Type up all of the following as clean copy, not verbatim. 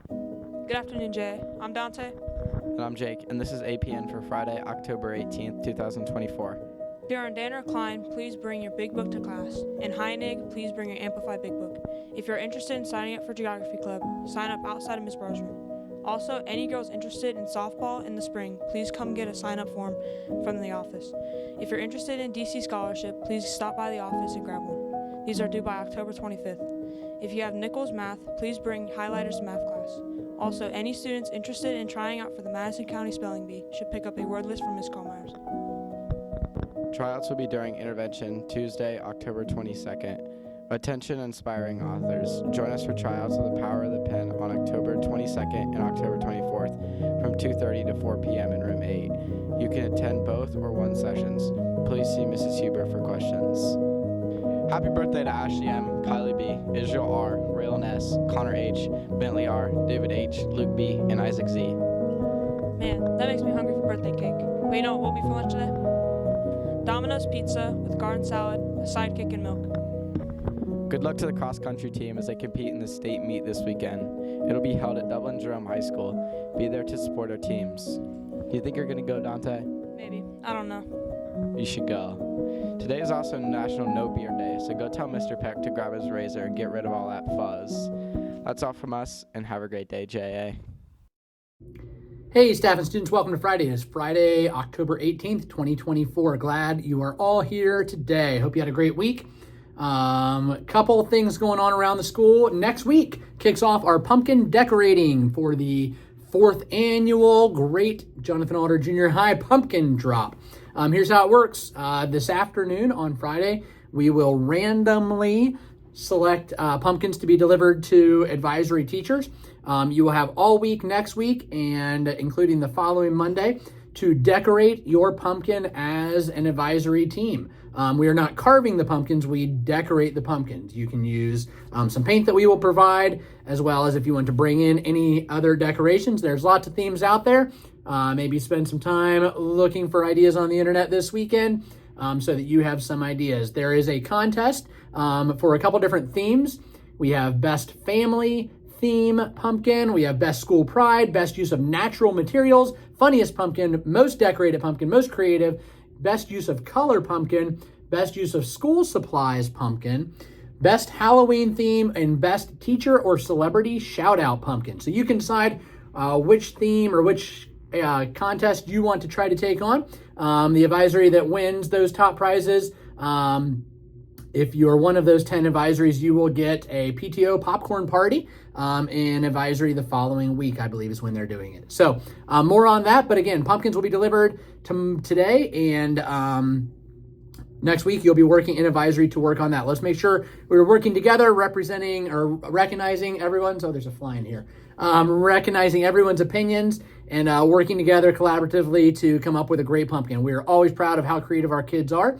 Good afternoon, Jay. I'm Dante. And I'm Jake, and this is APN for Friday, October 18th, 2024. If you're in Danner or Klein, please bring your big book to class. In Heinig, please bring your Amplified Big Book. If you're interested in signing up for Geography Club, sign up outside of Ms. Barr's room. Also, any girls interested in softball in the spring, please come get a sign-up form from the office. If you're interested in DC Scholarship, please stop by the office and grab one. These are due by October 25th. If you have Nichols Math, please bring highlighters to math class. Also, any students interested in trying out for the Madison County Spelling Bee should pick up a word list from Ms. Kohlmeyer's. Tryouts will be during intervention Tuesday, October 22nd. Attention inspiring authors. Join us for tryouts of The Power of the Pen on October 22nd and October 24th from 2:30 to 4 p.m. in room 8. You can attend both or one sessions. Please see Mrs. Huber for questions. Happy birthday to Ashley M., Kylie B., Israel R., Raylan S., Connor H., Bentley R., David H., Luke B., and Isaac Z. Man, that makes me hungry for birthday cake. But you know what will be for lunch today? Domino's pizza with garden salad, a sidekick, and milk. Good luck to the cross-country team as they compete in the state meet this weekend. It'll be held at Dublin Jerome High School. Be there to support our teams. Do you think you're going to go, Dante? Maybe. I don't know. You should go. Today is also National No Beard Day, so go tell Mr. Peck to grab his razor and get rid of all that fuzz. That's all from us, and have a great day, J.A. Hey, staff and students, welcome to Friday. It's Friday, October 18th, 2024. Glad you are all here today. Hope you had a great week. Couple things going on around the school. Next week kicks off our pumpkin decorating for the 4th annual Great Jonathan Alder Junior High Pumpkin Drop. Here's how it works. This afternoon on Friday, we will randomly select pumpkins to be delivered to advisory teachers. You will have all week next week and including the following Monday to decorate your pumpkin as an advisory team. We are not carving the pumpkins, we decorate the pumpkins. You can use some paint that we will provide, as well as if you want to bring in any other decorations. There's lots of themes out there. Maybe spend some time looking for ideas on the internet this weekend so that you have some ideas. There is a contest for a couple different themes. We have Best Family Theme Pumpkin. We have Best School Pride, Best Use of Natural Materials, Funniest Pumpkin, Most Decorated Pumpkin, Most Creative, Best Use of Color Pumpkin, Best Use of School Supplies Pumpkin, Best Halloween Theme, and Best Teacher or Celebrity Shout-Out Pumpkin. So you can decide which theme or which contest you want to try to take on. The advisory that wins those top prizes, if you're one of those 10 advisories, you will get a PTO popcorn party and advisory the following week, I believe is when they're doing it. So more on that. But again, pumpkins will be delivered today, and next week you'll be working in advisory to work on that. Let's make sure we're working together, representing or recognizing everyone's, oh, there's a fly in here, recognizing everyone's opinions and working together collaboratively to come up with a great pumpkin. We're always proud of how creative our kids are.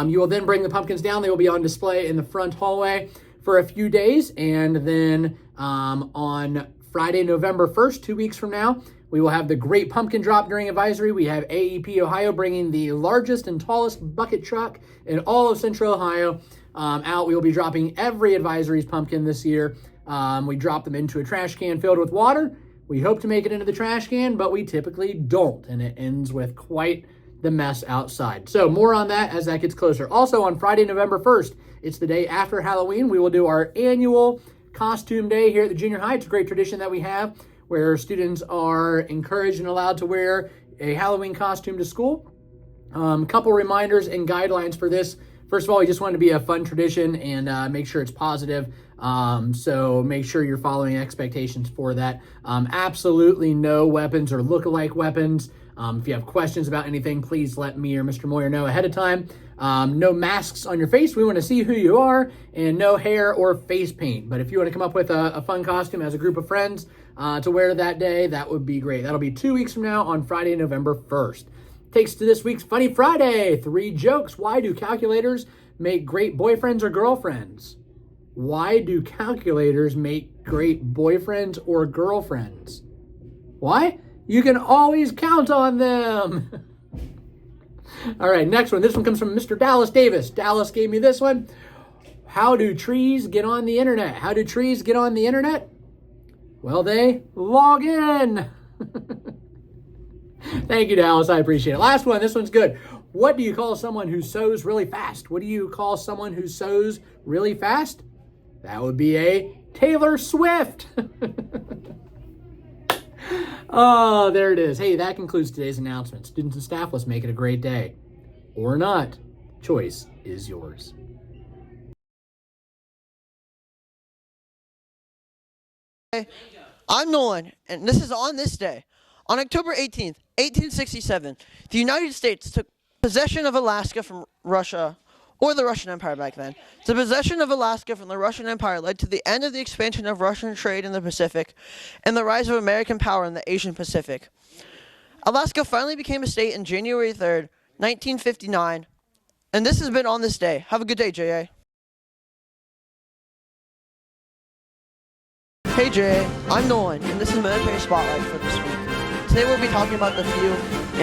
You will then bring the pumpkins down. They will be on display in the front hallway for a few days. And then on Friday, November 1st, 2 weeks from now, we will have the Great Pumpkin Drop during advisory. We have AEP Ohio bringing the largest and tallest bucket truck in all of Central Ohio out. We will be dropping every advisory's pumpkin this year. We drop them into a trash can filled with water. We hope to make it into the trash can, but we typically don't. And it ends with quite the mess outside. So more on that as that gets closer. Also on Friday, November 1st, it's the day after Halloween. We will do our annual costume day here at the junior high. It's a great tradition that we have where students are encouraged and allowed to wear a Halloween costume to school. Couple reminders and guidelines for this. First of all, we just want to be a fun tradition and make sure it's positive. So make sure you're following expectations for that. Absolutely no weapons or look-alike weapons. If you have questions about anything, please let me or Mr. Moyer know ahead of time. No masks on your face. We want to see who you are, and no hair or face paint. But if you want to come up with a fun costume as a group of friends to wear that day, that would be great. That'll be 2 weeks from now on Friday, November 1st. Takes to this week's Funny Friday. 3 jokes. Why do calculators make great boyfriends or girlfriends? Why do calculators make great boyfriends or girlfriends? Why? You can always count on them. All right, next one. This one comes from Mr. Dallas Davis. Dallas gave me this one. How do trees get on the internet? How do trees get on the internet? Well, they log in. Thank you, Dallas. I appreciate it. Last one. This one's good. What do you call someone who sews really fast? What do you call someone who sews really fast? That would be a Taylor Swift. Oh, there it is. Hey, that concludes today's announcement. Students and staff, let's make it a great day. Or not. Choice is yours. I'm Nolan, and this is on this day. On October 18th, 1867, the United States took possession of Alaska from Russia, or the Russian Empire back then. The possession of Alaska from the Russian Empire led to the end of the expansion of Russian trade in the Pacific and the rise of American power in the Asian Pacific. Alaska finally became a state on January 3rd, 1959, and this has been on this day. Have a good day, J.A. Hey J.A., I'm Nolan, and this is Military Spotlight for this week. Today we'll be talking about the few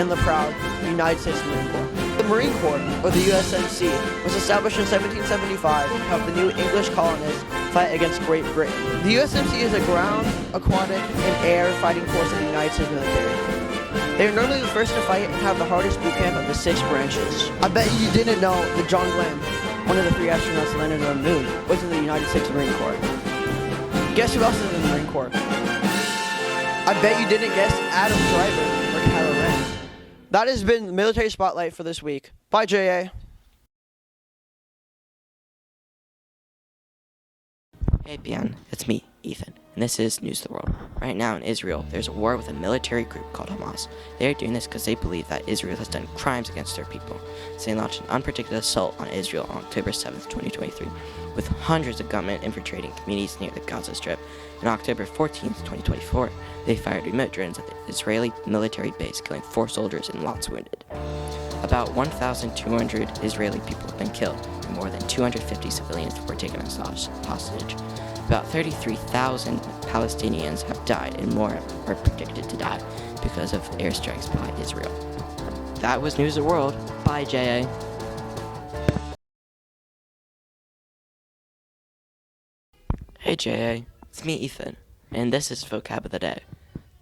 and the proud United States Marine Corps. The Marine Corps, or the USMC, was established in 1775 to help the new English colonists fight against Great Britain. The USMC is a ground, aquatic, and air fighting force of the United States military. They are normally the first to fight and have the hardest boot camp of the 6 branches. I bet you didn't know that John Glenn, one of the 3 astronauts that landed on the moon, was in the United States Marine Corps. Guess who else is in the Marine Corps? I bet you didn't guess Adam Driver or Kylo Ren. That has been the Military Spotlight for this week. Bye, J.A. Hey BN, it's me, Ethan, and this is News of the World. Right now in Israel, there's a war with a military group called Hamas. They are doing this because they believe that Israel has done crimes against their people. So they launched an unpredicted assault on Israel on October 7th, 2023, with hundreds of gunmen infiltrating communities near the Gaza Strip. On October 14th, 2024, they fired remote drones at the Israeli military base, killing 4 soldiers and lots wounded. About 1,200 Israeli people have been killed, and more than 250 civilians were taken as hostage. About 33,000 Palestinians have died, and more are predicted to die because of airstrikes by Israel. That was News of the World. Bye, J.A. Hey, J.A. It's me, Ethan, and this is Vocab of the Day.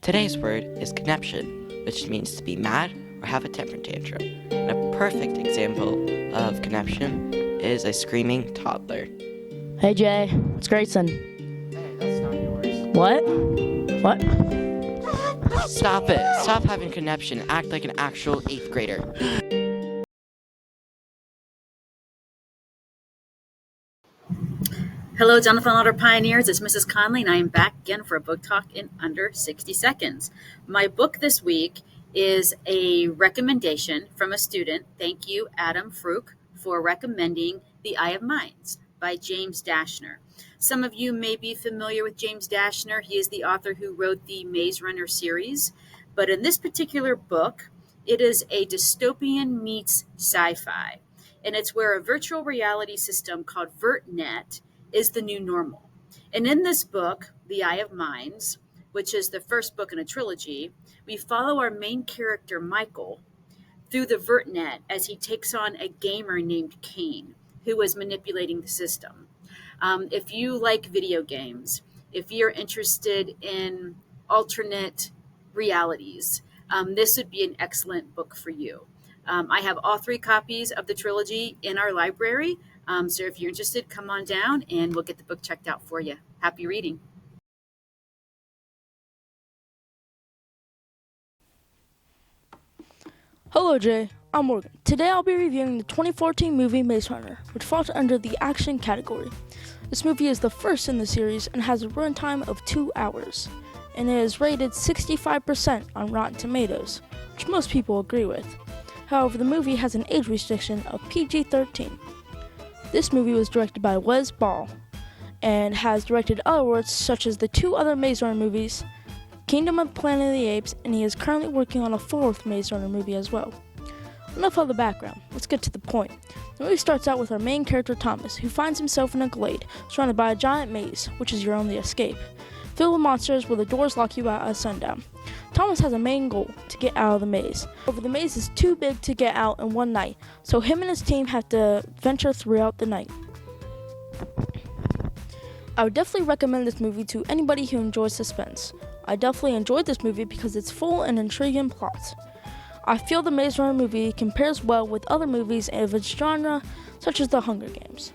Today's word is conniption, which means to be mad or have a temper tantrum. And a perfect example of conniption is a screaming toddler. Hey Jay, it's Grayson. Hey, that's not yours. What? What? Stop it. Stop having conniption. Act like an actual 8th grader. Hello, Jonathan Alder Pioneers. It's Mrs. Conley, and I am back again for a book talk in under 60 seconds. My book this week is a recommendation from a student. Thank you, Adam Fruch, for recommending The Eye of Mines by James Dashner. Some of you may be familiar with James Dashner. He is the author who wrote the Maze Runner series. But in this particular book, it is a dystopian meets sci-fi. And it's where a virtual reality system called VertNet is the new normal. And in this book, The Eye of Mines, which is the first book in a trilogy, we follow our main character, Michael, through the VertNet as he takes on a gamer named Kane, who is manipulating the system. If you like video games, if you're interested in alternate realities, this would be an excellent book for you. I have all 3 copies of the trilogy in our library, so if you're interested, come on down and we'll get the book checked out for you. Happy reading. Hello Jay, I'm Morgan. Today I'll be reviewing the 2014 movie Maze Runner, which falls under the action category. This movie is the first in the series and has a runtime of 2 hours, and it is rated 65% on Rotten Tomatoes, which most people agree with. However, the movie has an age restriction of PG-13. This movie was directed by Wes Ball and has directed other works such as the 2 other Maze Runner movies, Kingdom of the Planet of the Apes, and he is currently working on a 4th Maze Runner movie as well. Enough of the background, let's get to the point. The movie starts out with our main character Thomas, who finds himself in a glade, surrounded by a giant maze, which is your only escape, filled with monsters where the doors lock you out at sundown. Thomas has a main goal, to get out of the maze. However, the maze is too big to get out in one night, so him and his team have to venture throughout the night. I would definitely recommend this movie to anybody who enjoys suspense. I definitely enjoyed this movie because it's full and intriguing plot. I feel the Maze Runner movie compares well with other movies of its genre, such as The Hunger Games.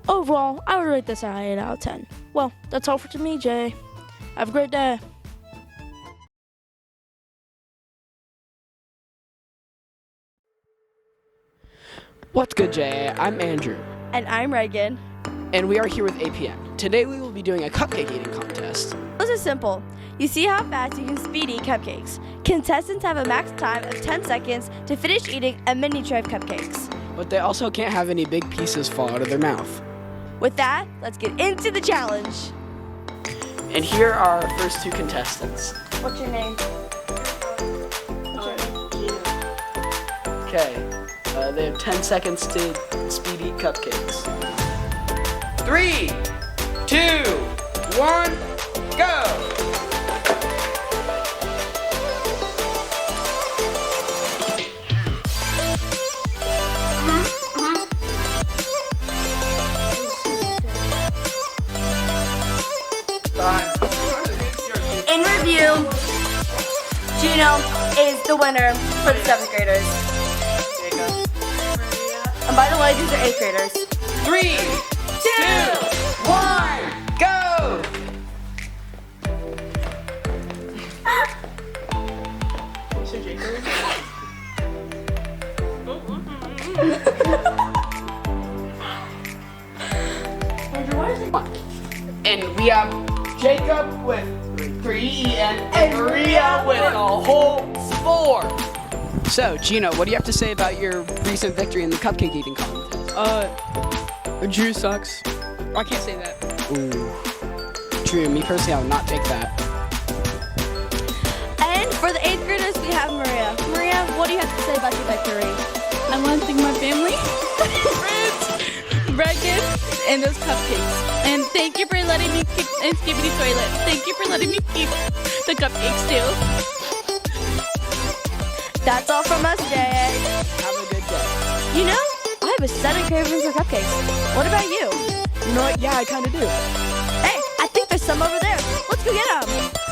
Overall, I would rate this an 8 out of 10. Well, that's all for me, Jay. Have a great day. What's good, Jay? I'm Andrew, And I'm Reagan. and we are here with APN. Today we will be doing a cupcake eating contest. This is simple. You see how fast you can speed eat cupcakes. Contestants have a max time of 10 seconds to finish eating a mini tray of cupcakes. But they also can't have any big pieces fall out of their mouth. With that, let's get into the challenge. And here are our first two contestants. What's your name? Okay, they have 10 seconds to speed eat cupcakes. 3, 2, 1, go! In review, Gino is the winner for the 7th graders. And by the way, these are 8th graders. 3, 2, 1, go! And we have Jacob with 3 and Maria with a whole 4. So, Gino, what do you have to say about your recent victory in the cupcake eating contest? Drew sucks. I can't say that. Ooh. True, me personally, I would not take that. And for the 8th graders, we have Maria. Maria, what do you have to say about your victory? I want to thank my family, friends, Reagan, and those cupcakes. And thank you for letting me keep and skippity toilet. Thank you for letting me keep the cupcakes too. That's all from us, Jay. Have a good day. You know, I have a sudden craving for cupcakes. What about you? You know what? Yeah, I kind of do. Hey, I think there's some over there. Let's go get them.